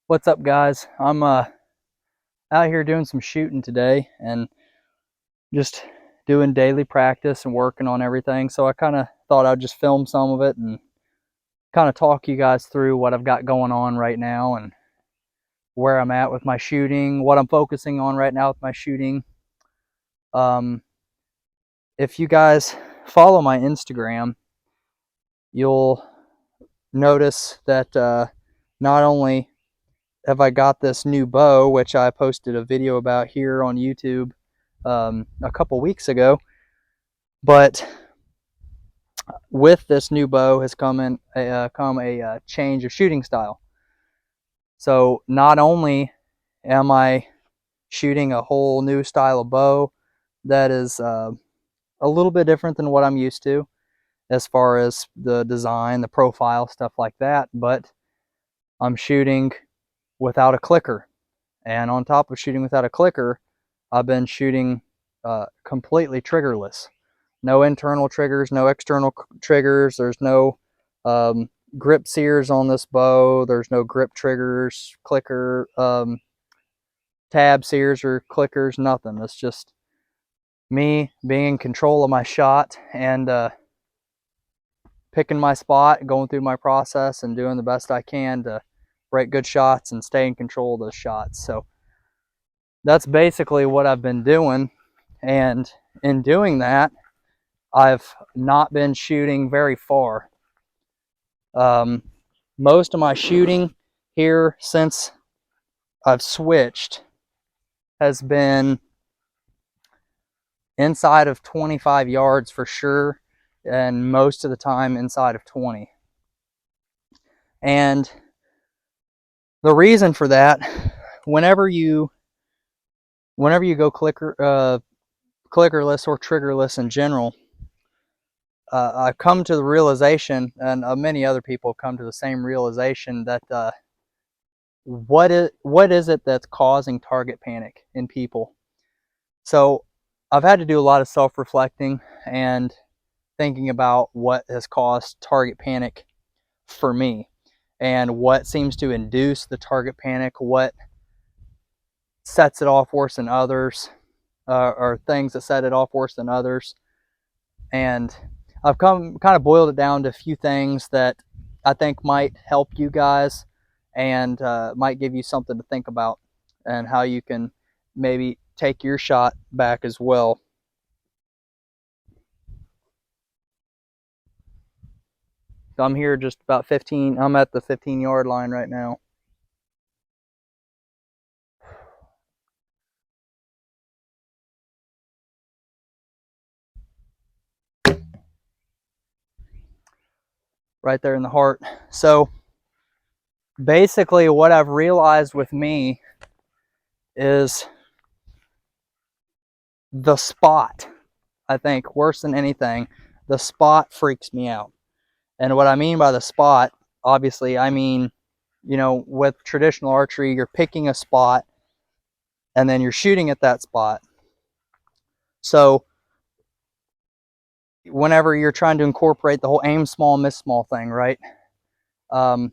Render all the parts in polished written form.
What's up, guys? I'm out here doing some shooting today and just doing daily practice and working on everything. So I kind of thought I'd just film some of it and kind of talk you guys through what I've got going on right now and where I'm at with my shooting, what I'm focusing on right now with my shooting. Um, if you guys follow my Instagram, you'll notice that not only have I got this new bow, which I posted a video about here on YouTube a couple weeks ago, but with this new bow has come a change of shooting style. So not only am I shooting a whole new style of bow that is a little bit different than what I'm used to as far as the design, the profile, stuff like that, but I'm shooting without a clicker. And on top of shooting without a clicker, I've been shooting completely triggerless. No internal triggers, no external triggers. There's no grip sears on this bow. There's no grip triggers, clicker, tab sears or clickers, nothing. It's just me being in control of my shot and picking my spot, going through my process and doing the best I can to break good shots and stay in control of those shots. So that's basically what I've been doing. And in doing that, I've not been shooting very far. Most of my shooting here since I've switched has been inside of 25 yards for sure, and most of the time inside of 20. And the reason for that, whenever you go clickerless or triggerless in general, I've come to the realization, and many other people have come to the same realization, that what is it that's causing target panic in people? So I've had to do a lot of self-reflecting and thinking about what has caused target panic for me and what seems to induce the target panic, what sets it off worse than others, or things that set it off worse than others. And I've kind of boiled it down to a few things that I think might help you guys and might give you something to think about and how you can maybe take your shot back as well. So I'm here just about 15, I'm at the 15-yard line right now. Right there in the heart. So basically what I've realized with me is the spot. I think worse than anything, the spot freaks me out. And what I mean by the spot, obviously, I mean, with traditional archery, you're picking a spot and then you're shooting at that spot. So whenever you're trying to incorporate the whole aim small, miss small thing, right? I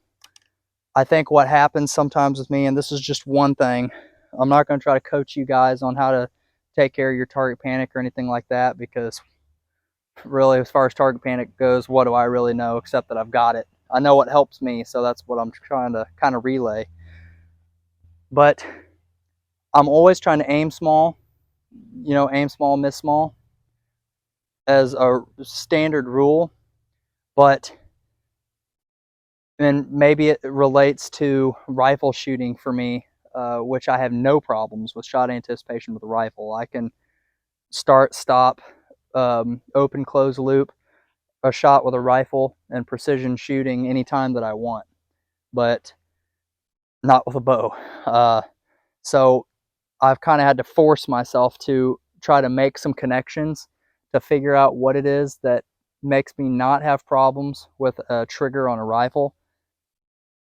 think what happens sometimes with me, and this is just one thing, I'm not going to try to coach you guys on how to take care of your target panic or anything like that, because really, as far as target panic goes, what do I really know except that I've got it? I know what helps me, so that's what I'm trying to kind of relay. But I'm always trying to aim small, aim small, miss small as a standard rule. But and maybe it relates to rifle shooting for me, which I have no problems with shot anticipation with a rifle. I can start, stop, open, close loop a shot with a rifle and precision shooting anytime that I want, but not with a bow. So I've kind of had to force myself to try to make some connections to figure out what it is that makes me not have problems with a trigger on a rifle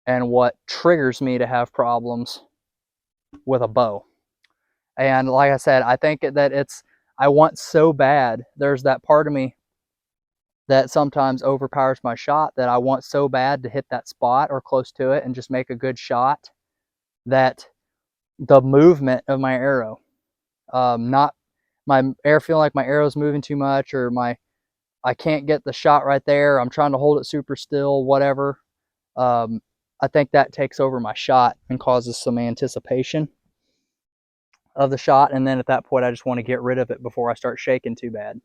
and what triggers me to have problems with a bow. And like I said, I think that I want so bad, there's that part of me that sometimes overpowers my shot, that I want so bad to hit that spot or close to it and just make a good shot that the movement of my arrow, not my air feeling like my arrow's moving too much, or I can't get the shot right there, I'm trying to hold it super still, whatever. I think that takes over my shot and causes some anticipation of the shot, and then at that point I just want to get rid of it before I start shaking too bad.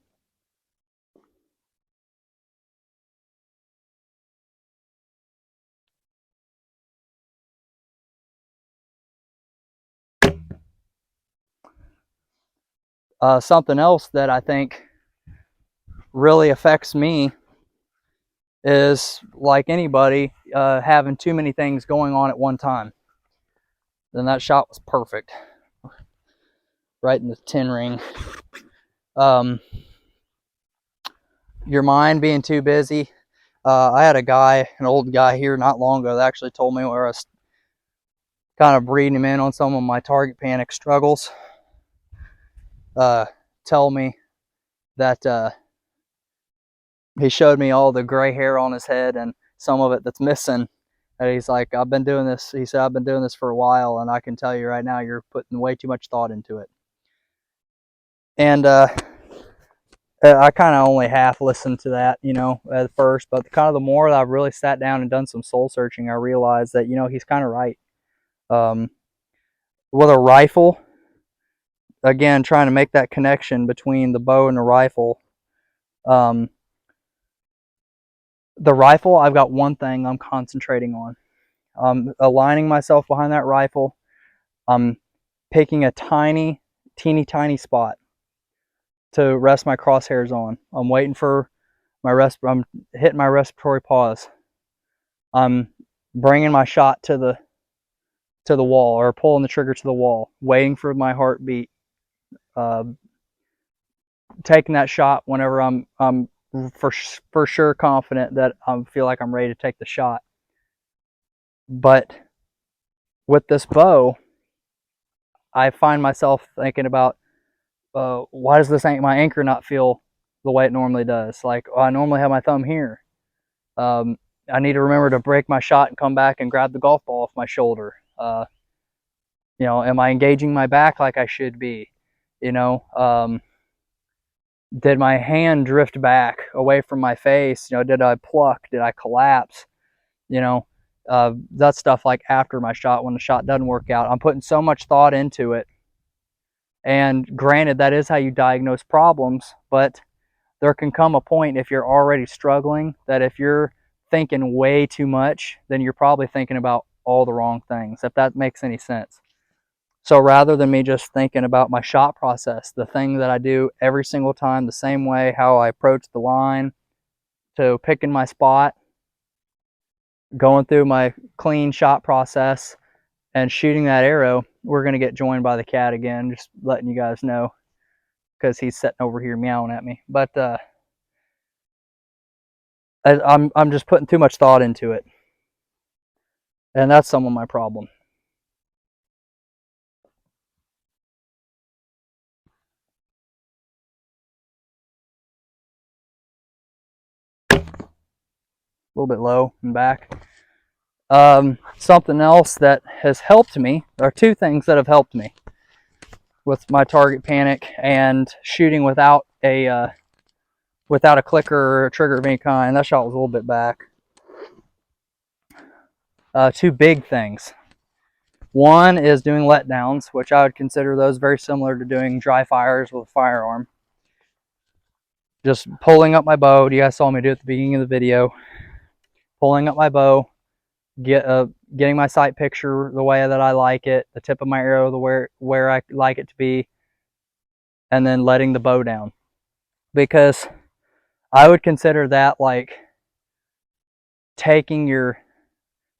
Something else that I think really affects me is, like anybody, having too many things going on at one time. Then that shot was perfect, right in the 10 ring. Your mind being too busy. I had a guy, an old guy here not long ago, that actually told me where I was kind of breeding him in on some of my target panic struggles. Tell me that he showed me all the gray hair on his head and some of it that's missing. And he's like, I've been doing this. He said, I've been doing this for a while, and I can tell you right now, you're putting way too much thought into it. And I kind of only half listened to that, you know, at first, but kind of the more that I've really sat down and done some soul searching, I realized that, you know, he's kind of right. With a rifle, again, trying to make that connection between the bow and the rifle. The rifle, I've got one thing I'm concentrating on. Aligning myself behind that rifle. I'm picking a teeny tiny spot to rest my crosshairs on. I'm waiting for I'm hitting my respiratory pause. I'm bringing my shot to the wall, or pulling the trigger to the wall, waiting for my heartbeat, taking that shot whenever I'm for sure confident that I feel like I'm ready to take the shot. But with this bow, I find myself thinking about, why does my anchor not feel the way it normally does? Like, oh, I normally have my thumb here. I need to remember to break my shot and come back and grab the golf ball off my shoulder. You know, am I engaging my back like I should be? You know, did my hand drift back away from my face? You know, did I pluck? Did I collapse? You know, that stuff, like after my shot, when the shot doesn't work out. I'm putting so much thought into it. And granted, that is how you diagnose problems, but there can come a point, if you're already struggling, that if you're thinking way too much, then you're probably thinking about all the wrong things, if that makes any sense. So rather than me just thinking about my shot process, the thing that I do every single time the same way, how I approach the line, to picking my spot, going through my clean shot process, and shooting that arrow, we're going to get joined by the cat again, just letting you guys know, because he's sitting over here meowing at me. But I'm just putting too much thought into it, and that's some of my problem. A little bit low and back. Something else that has helped me, or two things that have helped me with my target panic and shooting without a clicker or a trigger of any kind. That shot was a little bit back. Two big things. One is doing letdowns, which I would consider those very similar to doing dry fires with a firearm. Just pulling up my bow. You guys saw me do it at the beginning of the video. Pulling up my bow, getting my sight picture the way that I like it, the tip of my arrow where I like it to be, and then letting the bow down. Because I would consider that like taking your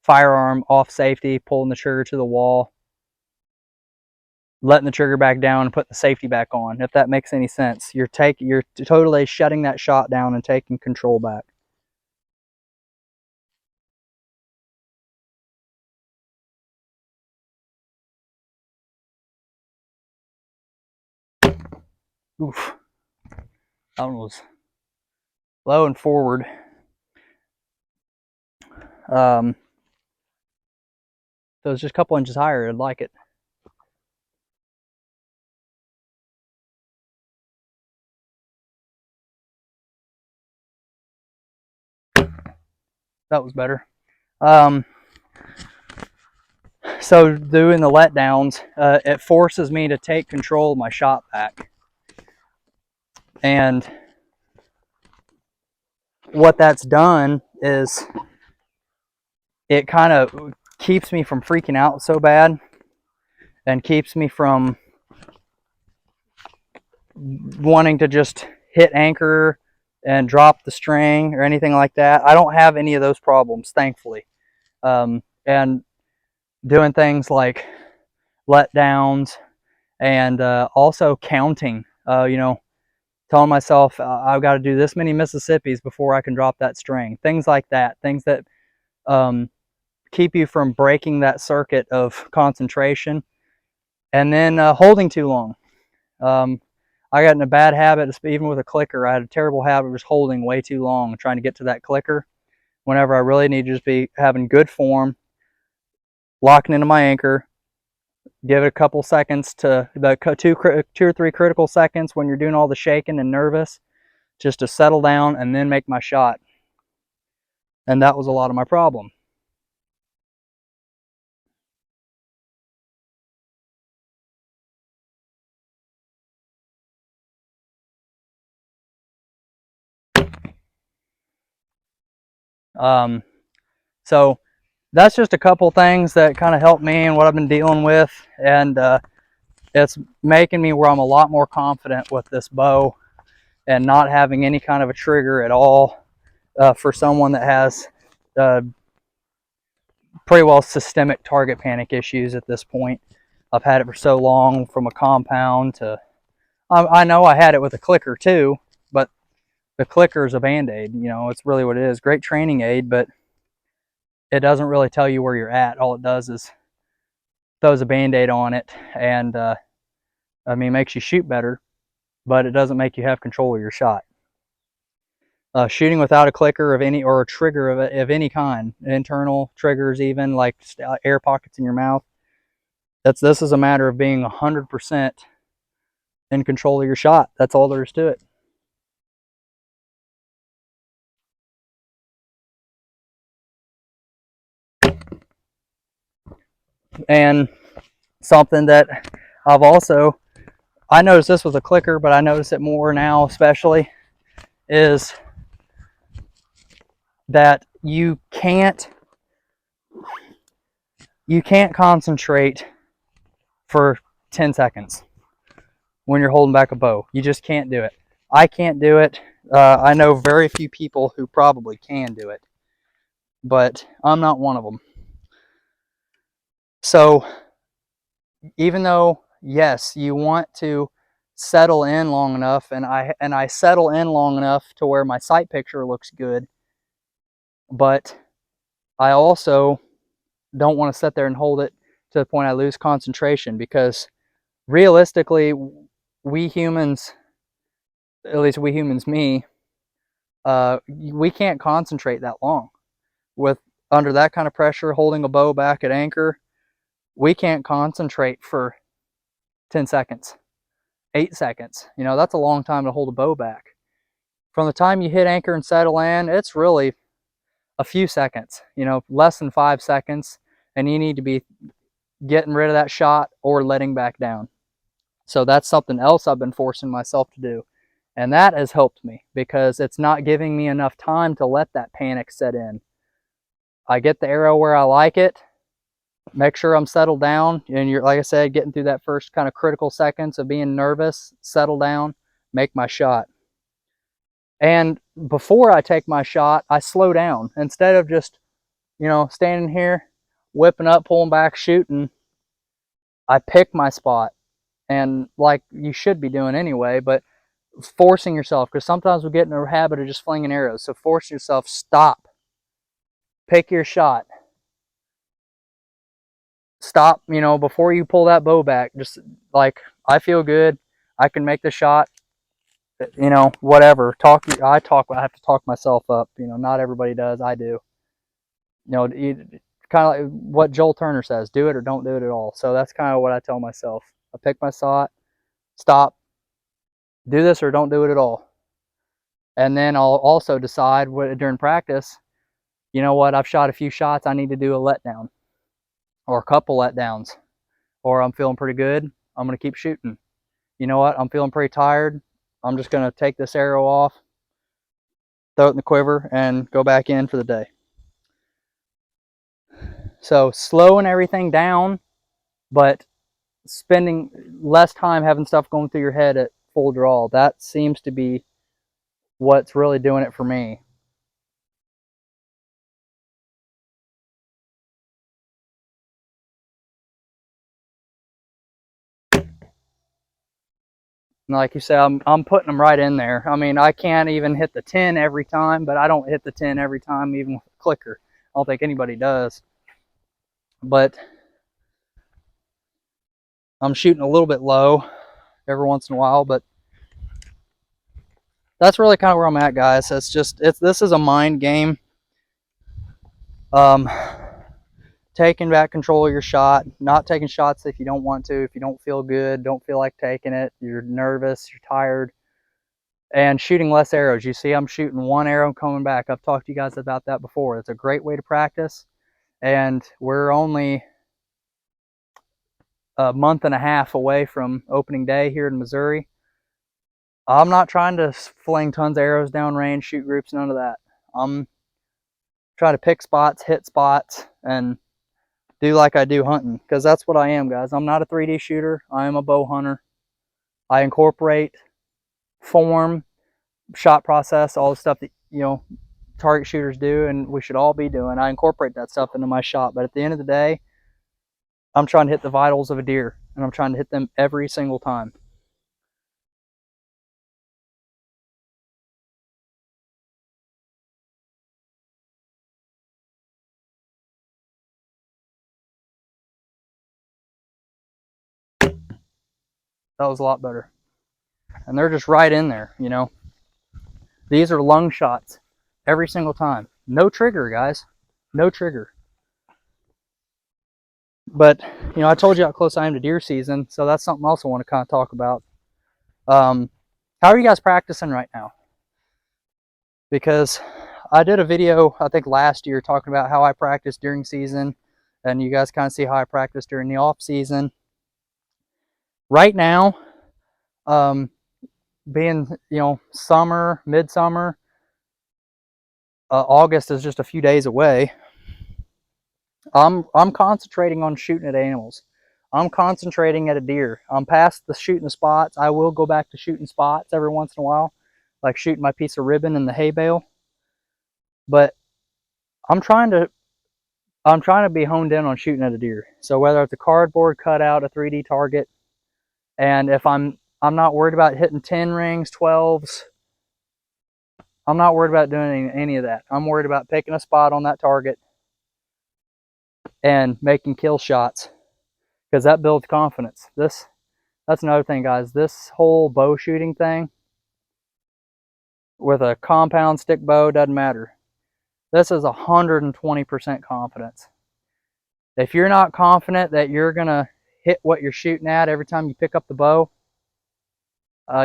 firearm off safety, pulling the trigger to the wall, letting the trigger back down, and putting the safety back on, if that makes any sense. You're totally shutting that shot down and taking control back. Oof. That one was low and forward. If it was just a couple inches higher, I'd like it. That was better. So doing the letdowns, it forces me to take control of my shot back. And what that's done is it kind of keeps me from freaking out so bad and keeps me from wanting to just hit anchor and drop the string or anything like that. I don't have any of those problems, thankfully. And doing things like letdowns and also counting, telling myself I've got to do this many Mississippis before I can drop that string. Things like that, things that keep you from breaking that circuit of concentration. And then holding too long. I got in a bad habit, even with a clicker. I had a terrible habit of just holding way too long, trying to get to that clicker whenever I really need to just be having good form, locking into my anchor, give it a couple seconds to the two or three critical seconds when you're doing all the shaking and nervous, just to settle down and then make my shot. And that was a lot of my problem. So that's just a couple things that kind of helped me and what I've been dealing with, and it's making me where I'm a lot more confident with this bow and not having any kind of a trigger at all. For someone that has pretty well systemic target panic issues at this point. I've had it for so long, from a compound to, I know I had it with a clicker too, but the clicker is a band-aid. It's really what it is. Great training aid, but it doesn't really tell you where you're at. All it does is throws a band-aid on it, and makes you shoot better, but it doesn't make you have control of your shot. Shooting without a clicker of any, or a trigger of any kind, internal triggers, even like air pockets in your mouth, this is a matter of being 100% in control of your shot. That's all there is to it. And something that I noticed this with a clicker, but I notice it more now especially, is that you can't concentrate for 10 seconds when you're holding back a bow. You just can't do it. I can't do it. I know very few people who probably can do it, but I'm not one of them. So even though, yes, you want to settle in long enough, and I settle in long enough to where my sight picture looks good, but I also don't want to sit there and hold it to the point I lose concentration, because realistically, we humans, at least we humans, me, we can't concentrate that long. With under that kind of pressure, holding a bow back at anchor, we can't concentrate for 10 seconds, 8 seconds. That's a long time to hold a bow back. From the time you hit anchor and settle in, it's really a few seconds, less than 5 seconds, and you need to be getting rid of that shot or letting back down. So that's something else I've been forcing myself to do. And that has helped me, because it's not giving me enough time to let that panic set in. I get the arrow where I like it, make sure I'm settled down, and you're, like I said, getting through that first kind of critical seconds of being nervous, settle down, make my shot. And before I take my shot, I slow down. Instead of just, standing here, whipping up, pulling back, shooting, I pick my spot. And like you should be doing anyway, but forcing yourself, because sometimes we get in a habit of just flinging arrows. So force yourself, stop, pick your shot, stop, before you pull that bow back. Just like, I feel good, I can make the shot, whatever. I have to talk myself up. Not everybody does. I do. kind of like what Joel Turner says, do it or don't do it at all. So that's kind of what I tell myself. I pick my shot, stop, do this or don't do it at all. And then I'll also decide during practice, you know what, I've shot a few shots, I need to do a letdown or a couple letdowns, or I'm feeling pretty good, I'm going to keep shooting. You know what, I'm feeling pretty tired, I'm just going to take this arrow off, throw it in the quiver, and go back in for the day. So slowing everything down, but spending less time having stuff going through your head at full draw. That seems to be what's really doing it for me. And like you said, I'm putting them right in there. I mean, I can't even hit the 10 every time, but I don't hit the 10 every time, even with a clicker. I don't think anybody does. But I'm shooting a little bit low every once in a while, but that's really kind of where I'm at, guys. This is a mind game. Taking back control of your shot, not taking shots if you don't want to, if you don't feel good, don't feel like taking it, you're nervous, you're tired, and shooting less arrows. You see I'm shooting one arrow coming back. I've talked to you guys about that before. It's a great way to practice, and we're only a month and a half away from opening day here in Missouri. I'm not trying to fling tons of arrows down range, shoot groups, none of that. I'm trying to pick spots, hit spots, and do like I do hunting, because that's what I am, guys. I'm not a 3D shooter. I am a bow hunter. I incorporate form, shot process, all the stuff that, you know, target shooters do, and we should all be doing. I incorporate that stuff into my shot, but at the end of the day, I'm trying to hit the vitals of a deer, and I'm trying to hit them every single time. That was a lot better. And they're just right in there, you know. These are lung shots every single time. No trigger, guys. No trigger. But, you know, I told you how close I am to deer season, so that's something else I want to kind of talk about. How are you guys practicing right now? Because I did a video, I think last year, talking about how I practice during season, and you guys kind of see how I practice during the off season. Right now, being, you know, summer, midsummer, August is just a few days away. I'm concentrating on shooting at animals. I'm concentrating at a deer. I'm past the shooting the spots. I will go back to shooting spots every once in a while, like shooting my piece of ribbon in the hay bale. But I'm trying to be honed in on shooting at a deer. So whether it's a cardboard cutout, a 3D target, and if I'm not worried about hitting 10 rings, 12s. I'm not worried about doing any of that. I'm worried about picking a spot on that target and making kill shots, because that builds confidence. That's another thing, guys. This whole bow shooting thing with a compound stick bow doesn't matter. This is 120% confidence. If you're not confident that you're gonna hit what you're shooting at every time you pick up the bow,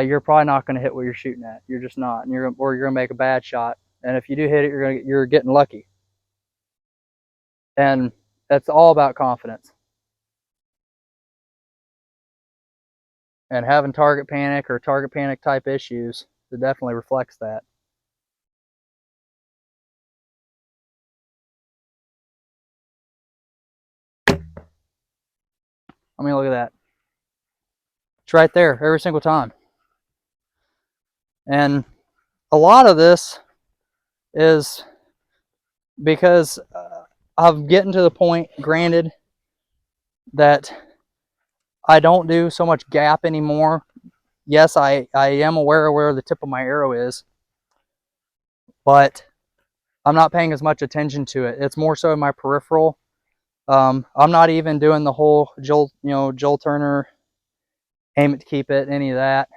you're probably not gonna hit what you're shooting at. You're just not, and you're gonna make a bad shot. And if you do hit it, you're getting lucky. And that's all about confidence. And having target panic or target panic type issues, it definitely reflects that. I mean, look at that. It's right there every single time. And a lot of this is because I'm getting to the point, granted, that I don't do so much gap anymore. Yes, I am aware of where the tip of my arrow is, but I'm not paying as much attention to it. It's more so in my peripheral. I'm not even doing the whole Joel Turner, aim it to keep it, any of that.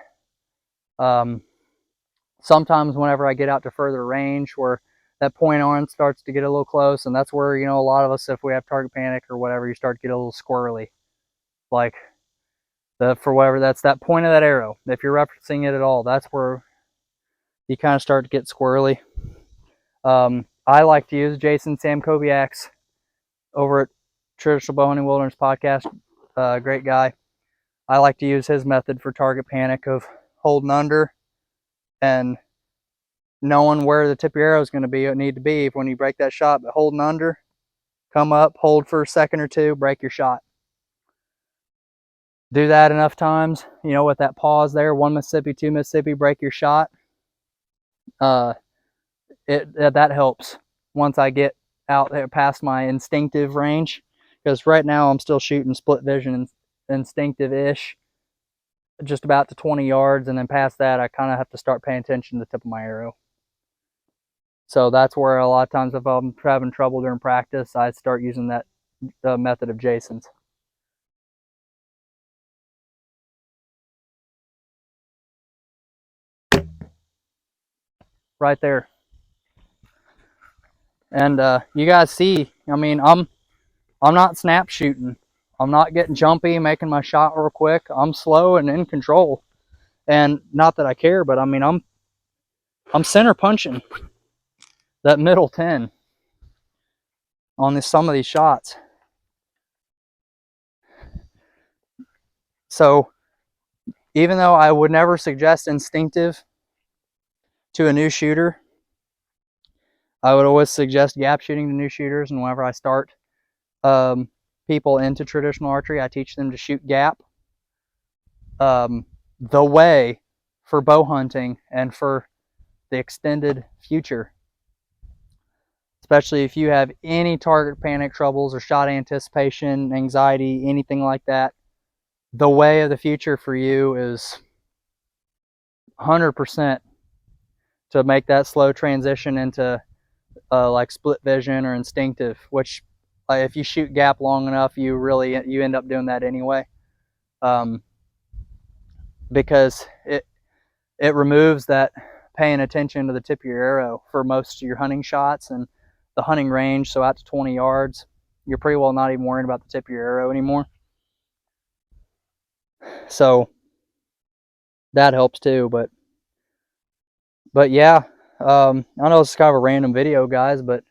Sometimes whenever I get out to further range where that point on starts to get a little close, and that's where, you know, a lot of us, if we have target panic or whatever, you start to get a little squirrely. Like for whatever, that's that point of that arrow. If you're referencing it at all, that's where you kind of start to get squirrely. I like to use Jason Samkowiak's over at Traditional Bowhunting Wilderness Podcast. Great guy. I like to use his method for target panic of holding under and knowing where the tip of your arrow is going to need to be when you break that shot, but holding under, come up, hold for a second or two, break your shot. Do that enough times, you know, with that pause there, 1 Mississippi, 2 Mississippi, break your shot. That helps once I get out there past my instinctive range, because right now I'm still shooting split vision instinctive-ish, just about to 20 yards, and then past that I kind of have to start paying attention to the tip of my arrow. So that's where a lot of times if I'm having trouble during practice, I start using that method of Jason's. Right there. And you guys see, I mean, I'm not snap shooting. I'm not getting jumpy, making my shot real quick. I'm slow and in control. And not that I care, but I mean, I'm center punching that middle 10 on some of these shots. So even though I would never suggest instinctive to a new shooter, I would always suggest gap shooting to new shooters. And whenever I start people into traditional archery, I teach them to shoot gap. The way for bow hunting and for the extended future, especially if you have any target panic troubles or shot anticipation, anxiety, anything like that, the way of the future for you is 100% to make that slow transition into like split vision or instinctive, which if you shoot gap long enough, you end up doing that anyway, because it removes that paying attention to the tip of your arrow for most of your hunting shots and the hunting range. So out to 20 yards, you're pretty well not even worrying about the tip of your arrow anymore. So that helps too. But yeah, I know it's kind of a random video, guys, but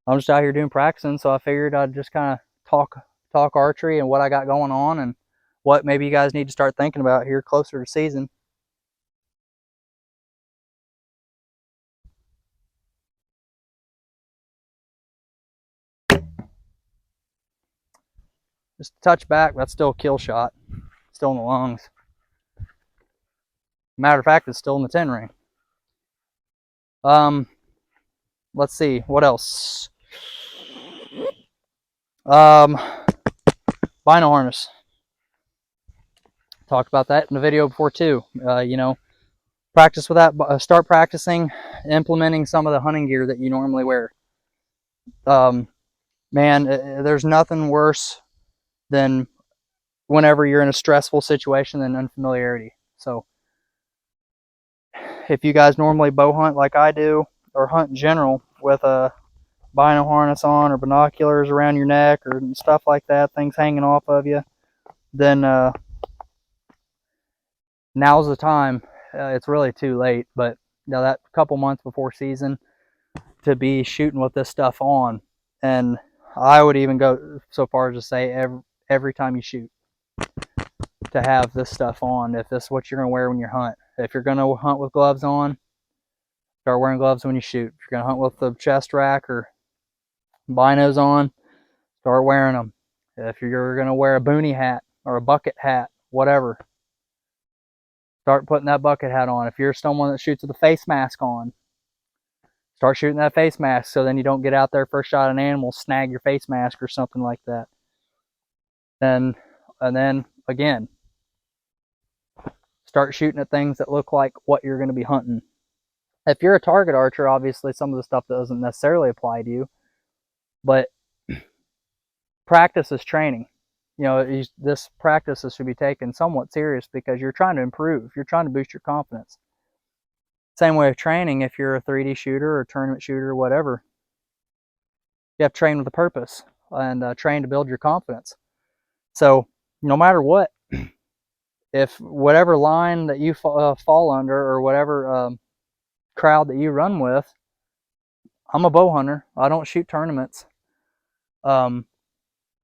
I'm just out here doing practicing, so I figured I'd just kind of talk archery and what I got going on and what maybe you guys need to start thinking about here closer to season. Just a touch back, that's still a kill shot. Still in the lungs. Matter of fact, it's still in the 10 ring. Let's see, what else? Bino harness. Talked about that in the video before too. You know, practice with that. Start practicing implementing some of the hunting gear that you normally wear. Man, there's nothing worse than whenever you're in a stressful situation than unfamiliarity. So if you guys normally bow hunt like I do, or hunt in general with a bino harness on or binoculars around your neck or stuff like that, things hanging off of you, then now's the time. It's really too late, but now that couple months before season to be shooting with this stuff on. And I would even go so far as to say every time you shoot to have this stuff on, if this is what you're going to wear when you hunt. If you're going to hunt with gloves on, start wearing gloves when you shoot. If you're going to hunt with the chest rack or binos on, start wearing them. If you're going to wear a boonie hat or a bucket hat, whatever, start putting that bucket hat on. If you're someone that shoots with a face mask on, start shooting that face mask so then you don't get out there first shot an animal, snag your face mask or something like that. And then again, start shooting at things that look like what you're going to be hunting. If you're a target archer, obviously some of the stuff doesn't necessarily apply to you, but practice is training. You know, this practice should be taken somewhat serious because you're trying to improve. You're trying to boost your confidence. Same way of training. If you're a 3D shooter or tournament shooter or whatever, you have to train with a purpose and train to build your confidence. So no matter what, if whatever line that you fall under or whatever crowd that you run with, I'm a bow hunter. I don't shoot tournaments.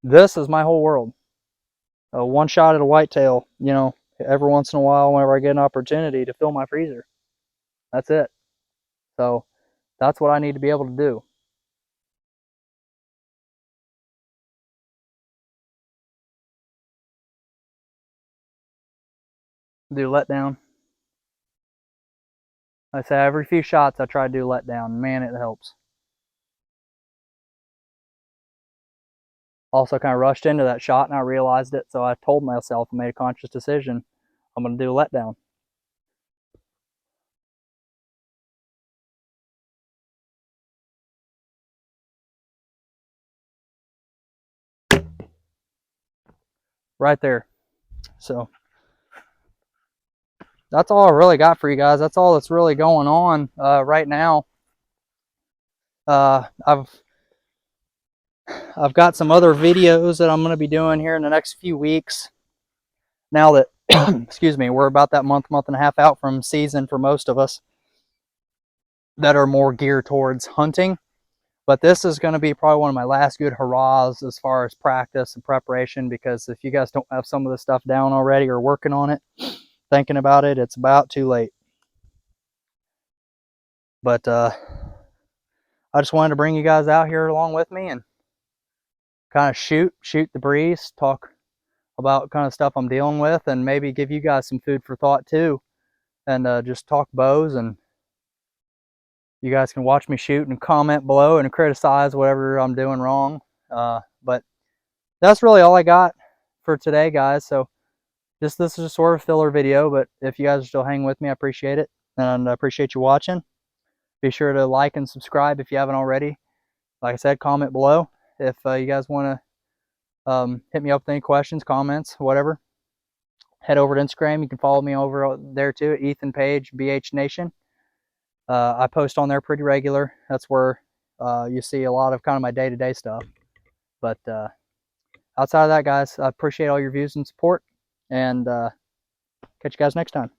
This is my whole world. One shot at a whitetail, you know, every once in a while whenever I get an opportunity to fill my freezer. That's it. So that's what I need to be able to do. Do letdown. I say every few shots I try to do letdown. Man, it helps. Also kind of rushed into that shot and I realized it, so I told myself, I made a conscious decision, I'm going to do a letdown. Right there. So that's all I really got for you guys. That's all that's really going on right now. I've got some other videos that I'm going to be doing here in the next few weeks. Now that, excuse me, we're about that month and a half out from season for most of us that are more geared towards hunting. But this is going to be probably one of my last good hurrahs as far as practice and preparation, because if you guys don't have some of this stuff down already or working on it, thinking about it, it's about too late. But I just wanted to bring you guys out here along with me and kind of shoot the breeze, talk about kind of stuff I'm dealing with, and maybe give you guys some food for thought too, and just talk bows, and you guys can watch me shoot and comment below and criticize whatever I'm doing wrong. But that's really all I got for today, guys. So this is a sort of filler video, but if you guys are still hanging with me, I appreciate it, and I appreciate you watching. Be sure to like and subscribe if you haven't already. Like I said, comment below if you guys want to hit me up with any questions, comments, whatever. Head over to Instagram. You can follow me over there too at Ethan Page BH Nation. I post on there pretty regular. That's where you see a lot of kind of my day-to-day stuff. But outside of that, guys, I appreciate all your views and support, and catch you guys next time.